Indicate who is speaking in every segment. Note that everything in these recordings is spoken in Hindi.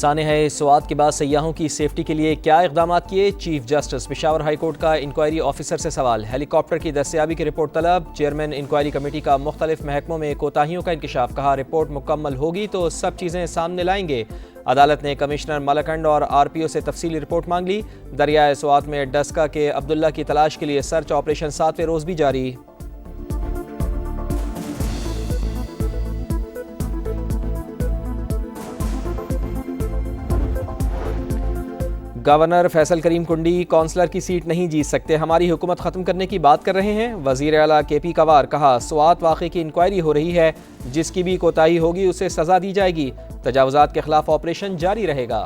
Speaker 1: सानहा स्वात के बाद सयाहों की सेफ्टी के लिए क्या इकदाम किए? Chief justice Peshawar high court का इंक्वायरी ऑफिसर से सवाल। हेलीकॉप्टर की दस्तयाबी की रिपोर्ट तलब। चेयरमैन इंक्वायरी कमेटी का मुख्तलिफ महकमों में कोताहियों का इंकशाफ। कहा रिपोर्ट मुकम्मल होगी तो सब चीज़ें सामने लाएंगे। अदालत ने कमिश्नर मलकंड और RPO से तफसीली रिपोर्ट मांग ली। दरियाए स्वात में डस्का के अब्दुल्ला की तलाश के लिए सर्च ऑपरेशन 7वें रोज भी जारी। गवर्नर फैसल करीम कुंडी काउंसलर की सीट नहीं जीत सकते, हमारी हुकूमत ख़त्म करने की बात कर रहे हैं। वज़ीर आला KP कंवर। कहा स्वात वाक़े की इंक्वायरी हो रही है, जिसकी भी कोताही होगी उसे सज़ा दी जाएगी। तजावुज़ात के खिलाफ ऑपरेशन जारी रहेगा।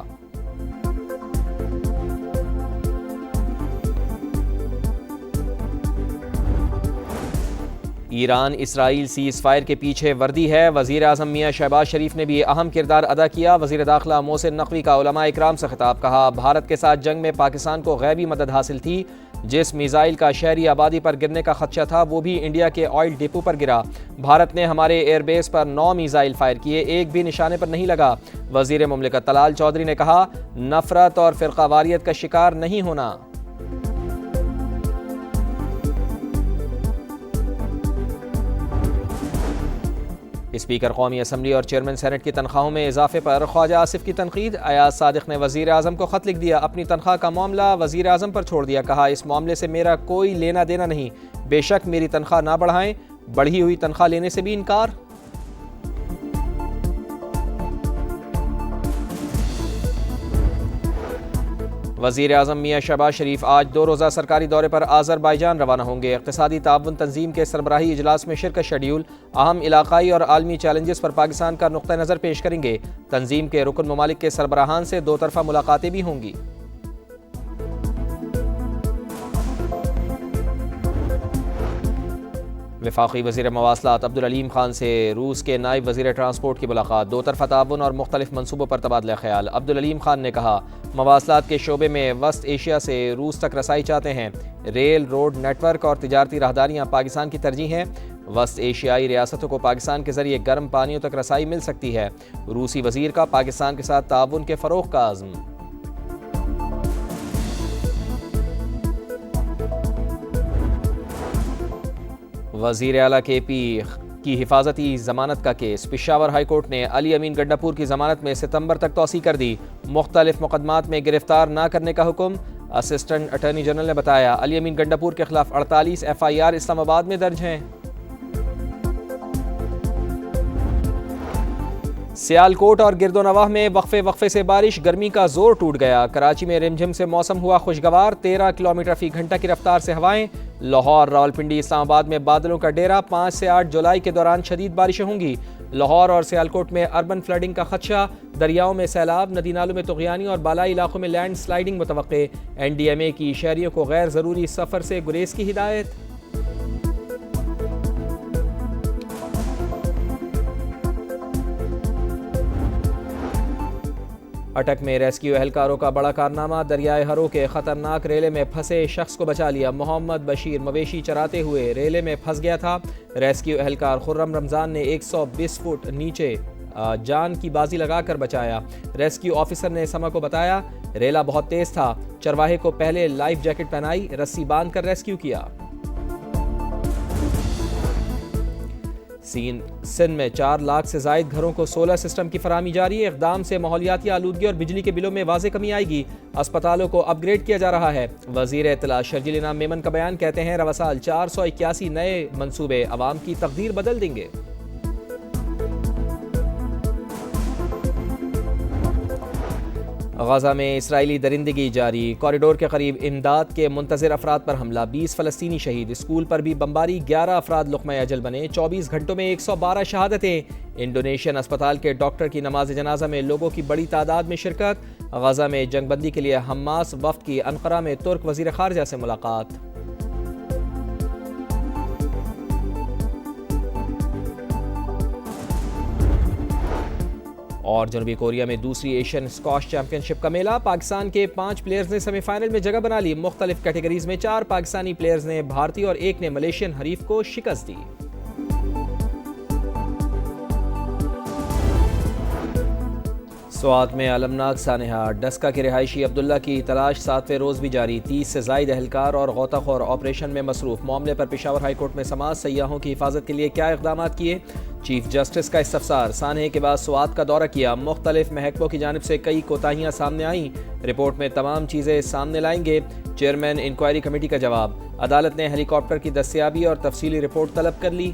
Speaker 1: ईरान इसराइल सीज़ फायर के पीछे वर्दी है। वज़ीर आज़म मियाँ शहबाज शरीफ ने भी अहम किरदार अदा किया। वज़ीर दाखिला मोहसिन नकवी का उलमा इकराम से खिताब। कहा भारत के साथ जंग में पाकिस्तान को गैबी मदद हासिल थी। जिस मिसाइल का शहरी आबादी पर गिरने का खदशा था वो भी इंडिया के ऑयल डिपो पर गिरा। भारत ने हमारे एयरबेस पर 9 मिसाइल फायर किए, एक भी निशाने पर नहीं लगा। वज़ीर मुमलिकत तलाल चौधरी ने कहा नफरत और फ़िरक़ावारियत का शिकार नहीं होना। स्पीकर कौमी असम्बली और चेयरमैन सेनेट की तनख्वाहों में इजाफे पर ख्वाजा आसिफ की तनकीद। अयाज सादिक ने वज़ीर आज़म को ख़त लिख दिया, अपनी तनख्वाह का मामला वज़ीर आज़म पर छोड़ दिया। कहा इस मामले से मेरा कोई लेना देना नहीं, बेशक मेरी तनख्वाह ना बढ़ाएं, बढ़ी हुई तनख्वाह लेने से भी इनकार। वज़ीर आज़म मियाँ शहबाज शरीफ आज 2 रोज़ा सरकारी दौरे पर आज़रबाईजान रवाना होंगे। इक़्तिसादी ताउन तंजीम के सरबराही इजलास में शिरकत शेड्यूल। अहम इलाकाई और आलमी चैलेंजेस पर पाकिस्तान का नुक्ता नज़र पेश करेंगे। तंजीम के रुकन ममालिक के सरबराहान से 2 तरफ़ा मुलाकातें भी होंगी। वफाकी वज़ीर मवासलात अब्दुल अलीम खान से रूस के नायब वज़ीर ट्रांसपोर्ट की मुलाकात। 2 तरफ़ा ताउन और मुख्तलिफ मनसूबों पर तबादला ख्याल। अब्दुल अलीम खान ने कहा मवासलात के शोबे में वस्त एशिया से रूस तक रसाई चाहते हैं। रेल, रोड नेटवर्क और तिजारती राहदारियाँ पाकिस्तान की तरजीह हैं। वस्त एशियाई रियासतों को पाकिस्तान के ज़रिए गर्म पानियों तक रसाई मिल सकती है। रूसी वज़ीर का पाकिस्तान के साथ ताउन के फ़रोग़ का अज़्म। वज़ीर आला KP की हिफाजती ज़मानत का केस। पेशावर हाई कोर्ट ने अली अमीन गंडापुर की ज़मानत में सितंबर तक तौसी कर दी। मुख्तलिफ मुकदमात में गिरफ्तार न करने का हुक्म। असिस्टेंट अटॉर्नी जनरल ने बताया अली अमीन गंडापुर के खिलाफ 48 FIR इस्लामाबाद में दर्ज हैं। सियालकोट और गिरदोनवाह में वक्फे से बारिश, गर्मी का जोर टूट गया। कराची में रिमझिम से मौसम हुआ खुशगवार। 13 किलोमीटर फी घंटा की रफ्तार से हवाएं। लाहौर, रावलपिंडी, इस्लामाबाद में बादलों का डेरा। 5 से 8 जुलाई के दौरान शदीद बारिशें होंगी। लाहौर और सियालकोट में अर्बन फ्लडिंग का खदशा। दरियाओं में सैलाब, नदी नालों में तुग़यानी और बालाई इलाकों में लैंड स्लाइडिंग मुतवक्के। NDMA की शहरियों को गैर ज़रूरी सफ़र से गुरेज की हिदायत। अटक में रेस्क्यू एहलकारों का बड़ा कारनामा। दरियाए हरो के खतरनाक रेले में फंसे शख्स को बचा लिया। मोहम्मद बशीर मवेशी चराते हुए रेले में फंस गया था। रेस्क्यू एहलकार खुर्रम रमज़ान ने 120 फुट नीचे जान की बाजी लगाकर बचाया। रेस्क्यू ऑफिसर ने समा को बताया रेला बहुत तेज था। चरवाहे को पहले लाइफ जैकेट पहनाई, रस्सी बांध कर रेस्क्यू किया। सिंध में 4 लाख से जायद घरों को सोलर सिस्टम की फराहमी जारी है। इक़दाम से माहौलियाती आलूदगी और बिजली के बिलों में वाज़े कमी आएगी। अस्पतालों को अपग्रेड किया जा रहा है। वज़ीर इत्तला शर्जील इनाम मेमन का बयान। कहते हैं रवा साल 481 नए मनसूबे अवाम की तकदीर बदल देंगे। गजा में इसराइली दरिंदगी जारी। कॉरिडोर के करीब इमदाद के मुंतज़िर अफराद पर हमला, 20 फ़लस्तीनी शहीद। स्कूल पर भी बमबारी, 11 अफराद लुक़मा अजल बने। 24 घंटों में 112 शहादतें। इंडोनेशियन अस्पताल के डॉक्टर की नमाज जनाजा में लोगों की बड़ी तादाद में शिरकत। गजा में जंगबंदी के लिए हमास वफ़द की अनक़रा में तुर्क वज़ीर ख़ारजा से मुलाकात। और जनूबी कोरिया में दूसरी एशियन स्क्वाश चैंपियनशिप का मेला। पाकिस्तान के 5 प्लेयर्स ने सेमीफाइनल में जगह बना ली। मुख्तलिफ कैटेगरीज में 4 पाकिस्तानी प्लेयर्स ने भारतीय और 1 ने मलेशियन हरीफ को शिकस्त दी। स्वात में अलमनाक सानहा, डस्का के रिहायशी अब्दुल्ला की तलाश 7वें रोज़ भी जारी। 30 से ज़ायद एहलकार और गौताखोर ऑपरेशन में मसरूफ़। मामले पर पेशावर हाई कोर्ट में समाअत, सयाहों की हिफाजत के लिए क्या इक़दाम किए, चीफ जस्टिस का इस्तफसार। सानहे के बाद स्वात का दौरा किया, मुख्तलिफ महकमों की जानिब से कई कोताहियाँ सामने आईं, रिपोर्ट में तमाम चीज़ें सामने लाएंगे। चेयरमैन इंक्वायरी कमेटी का जवाब। अदालत ने हेलीकॉप्टर की दस्तियाबी और तफसीली रिपोर्ट तलब कर ली।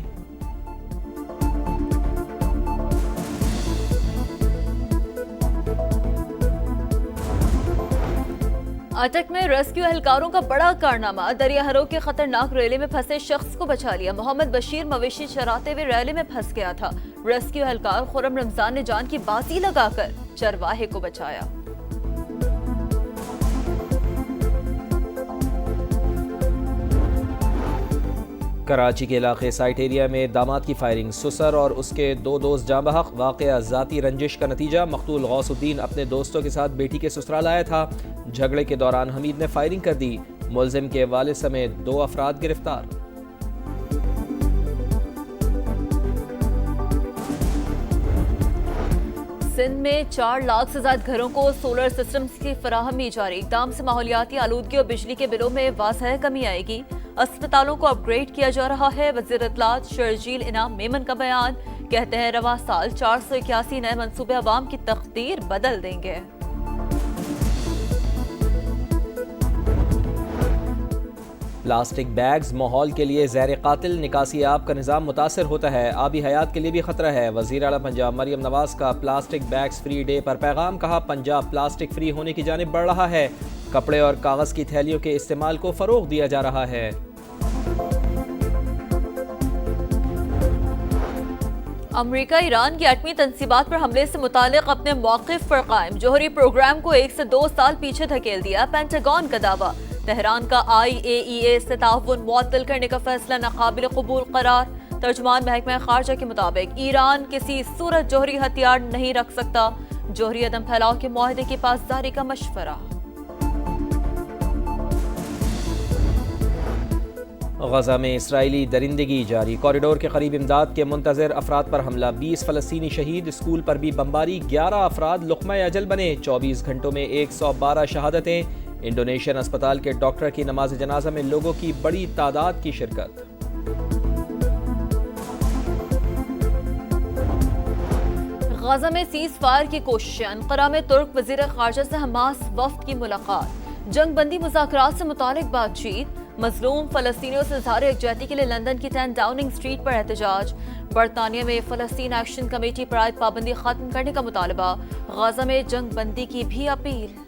Speaker 2: अटक में रेस्क्यू एहलकारों का बड़ा कारनामा, दरिया हरो के खतरनाक रैली में फंसे शख्स को बचा लिया। मोहम्मद बशीर मवेशी चराते हुए रैली में फंस गया था। रेस्क्यू एहलकार खुर्रम रमजान ने जान की बाजी लगाकर चरवाहे को बचाया।
Speaker 1: कराची के इलाके साइट एरिया में दामाद की फायरिंग, सुसर और उसके 2 दोस्त जाँ बहक। वाक़या ज़ाती रंजिश का नतीजा। मकतूल गौसुद्दीन अपने दोस्तों के साथ बेटी के ससुराल आया था। झगड़े के दौरान हमीद ने फायरिंग कर दी। मुलजिम के वालिद समेत 2 अफराद गिरफ्तार।
Speaker 2: सिंध में 4 लाख से ज्यादा घरों को सोलर सिस्टम की फराहमी जारी। इक़दाम से माहौलियाती आलूदगी और बिजली के बिलों में वाज़ह कमी आएगी। अस्पतालों को अपग्रेड किया जा रहा है। वज़ीर इत्तलात शर्जील इनाम मेमन का बयान, कहते हैं रवा साल 481 नए मंसूबे अवाम की तकदीर बदल देंगे।
Speaker 1: प्लास्टिक बैग्स माहौल के लिए ज़हर कातिल, निकासी आब का निज़ाम मुतासर होता है, आबी हयात के लिए भी खतरा है। वज़ीर आला पंजाब मरियम नवाज़ का प्लास्टिक बैग्स फ्री डे पर पैगाम, कहा पंजाब प्लास्टिक फ्री होने की जानिब बढ़ रहा है। कपड़े और कागज़ की थैलियों के इस्तेमाल को फ़रोग़ दिया जा रहा है।
Speaker 2: अमरीका ईरान की एटमी तंसीबात पर हमले से मुतालिक अपने मौक़िफ़ पर कायम। जोहरी प्रोग्राम को 1 से 2 साल पीछे धकेल दिया, पेंटागन का दावा। तेहरान का IAEA से ताउन मुअत्तल करने का फैसला नाकाबिल कबूल करार। तर्जुमान महकमा खारजा के मुताबिक ईरान किसी सूरत जोहरी हथियार नहीं रख सकता। जोहरी अदम फैलाव के मुआहदे की पासदारी का मशवरा।
Speaker 1: गजा में इसराइली दरिंदगी जारी, कॉरिडोर के करीब इमदाद के मुंतजर अफराद पर हमला, 20 फ़लस्तीनी शहीद। स्कूल पर भी बमबारी, 11 अफराद लुक़मा अजल बने। 24 घंटों में 112 शहादतें। इंडोनेशियन अस्पताल के डॉक्टर की नमाज जनाजा में लोगों की बड़ी तादाद की शिरकत।
Speaker 2: गजा में सीज फायर की कोशिशें, अंकारा में तुर्क वजीर खारजा से हमास वफ्द की मुलाकात। जंग बंदी मुज़ाकरात से मुतालिक बातचीत। मजलूम फ़लस्तीनियों से इज़हार यकजहती के लिए लंदन की 10 डाउनिंग स्ट्रीट पर एहतजाज। बरतानिया में फ़लस्तीन एक्शन कमेटी पर आयद पाबंदी खत्म करने का मुतालबा। गजा में जंग बंदी की भी अपील।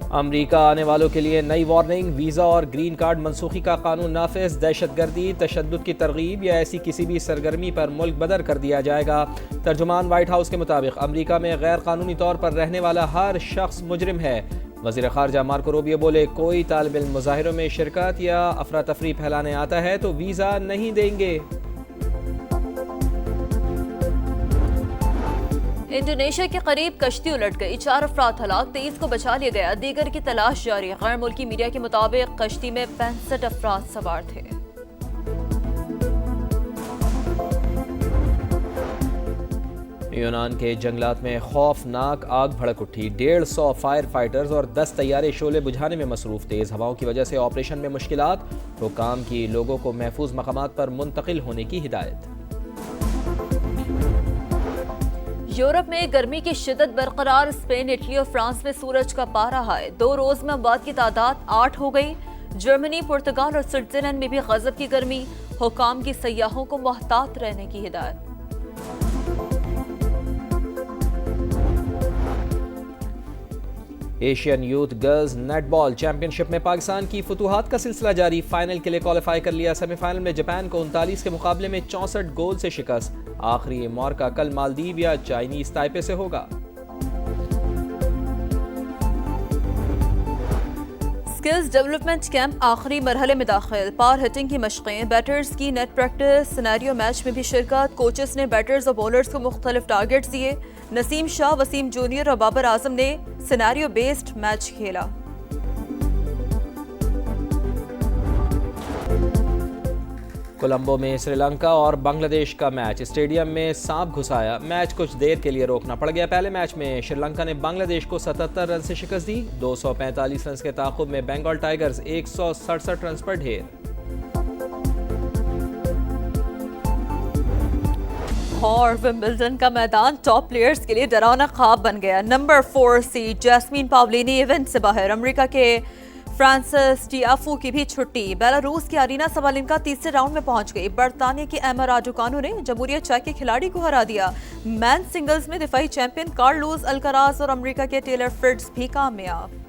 Speaker 1: अमरीका आने वालों के लिए नई वार्निंग, वीज़ा और ग्रीन कार्ड मनसूखी का कानून नाफिज। दहशतगर्दी, तशद्दुद की तरगीब या ऐसी किसी भी सरगर्मी पर मुल्क बदर कर दिया जाएगा। तर्जुमान वाइट हाउस के मुताबिक अमरीका में गैर कानूनी तौर पर रहने वाला हर शख्स मुजरिम है। वज़ीर ख़ारजा मार्को रूबियो बोले, कोई तालिब इल्म मुज़ाहिरों में शिरकत या अफरा तफरी फैलाने आता है तो वीज़ा नहीं देंगे।
Speaker 2: इंडोनेशिया के करीब कश्ती उलट गई, 4 अफराद हलाक, 23 को बचा लिया गया। दीगर की तलाश जारी। गैर मुल्की मीडिया के मुताबिक कश्ती में 65 अफराद सवार थे।
Speaker 1: यूनान के जंगलात में खौफनाक आग भड़क उठी। 150 फायर फाइटर्स और 10 तैयारे शोले बुझाने में मसरूफ। तेज़ हवाओं की वजह से ऑपरेशन में मुश्किलात। हुकाम की लोगों को महफूज मकामात पर मुंतकिल होने की हिदायत।
Speaker 2: यूरोप में गर्मी की शिद्दत बरकरार। स्पेन, इटली और फ्रांस में सूरज का पारा है। 2 रोज में अमवात की तादाद 8 हो गई। जर्मनी, पुर्तगाल और स्विट्जरलैंड में भी गजब की गर्मी। हुकाम की सयाहों को मोहतात रहने की हिदायत।
Speaker 1: Asian youth girls netball championship में पाकिस्तान की फतूहात का सिलसिला जारी। फाइनल के लिए क्वालिफाई कर लिया। सेमीफाइनल में जापान को 39 के मुकाबले में 64 गोल से शिकस्त। आखिरी मौका कल मालदीव या चाइनीज ताइपे से होगा।
Speaker 2: स्किल्स डेवलपमेंट कैंप आखिरी मरहले में दाखिल। पावर हिटिंग की मशक़ें, बैटर्स की नेट प्रैक्टिस, सिनेरियो मैच में भी शिरकत। कोचेस ने बैटर्स और बॉलर्स को मुख्तलिफ टारगेट्स दिए। नसीम शाह, वसीम जूनियर और बाबर आजम ने सिनेरियो बेस्ड मैच खेला।
Speaker 1: कोलंबो में श्रीलंका और बांग्लादेश का मैच, स्टेडियम में सांप घुसाया, मैच कुछ देर के लिए रोकना पड़ गया। पहले मैच में श्रीलंका ने बांग्लादेश को 77 रन से शिकस्त दी। 245 रन के ताक़ुब में बंगाल टाइगर्स 167 रन पर ढेर।
Speaker 2: और विंबलडन का मैदान टॉप प्लेयर्स के लिए डरावना ख्वाब बन गया। नंबर 4 सीड जैस्मीन पावलिनी इवेंट से बाहर। अमेरिका के फ्रांसिस टियाफू की भी छुट्टी। बेलारूस की अरीना सबालिंका तीसरे राउंड में पहुंच गई। बरतानिया की एमा राडुकानु ने जमहूरिया चेक के खिलाड़ी को हरा दिया। मैन सिंगल्स में दिफाई चैंपियन कार्लोस अल्कराज और अमेरिका के टेलर फ्रिट्ज भी कामयाब।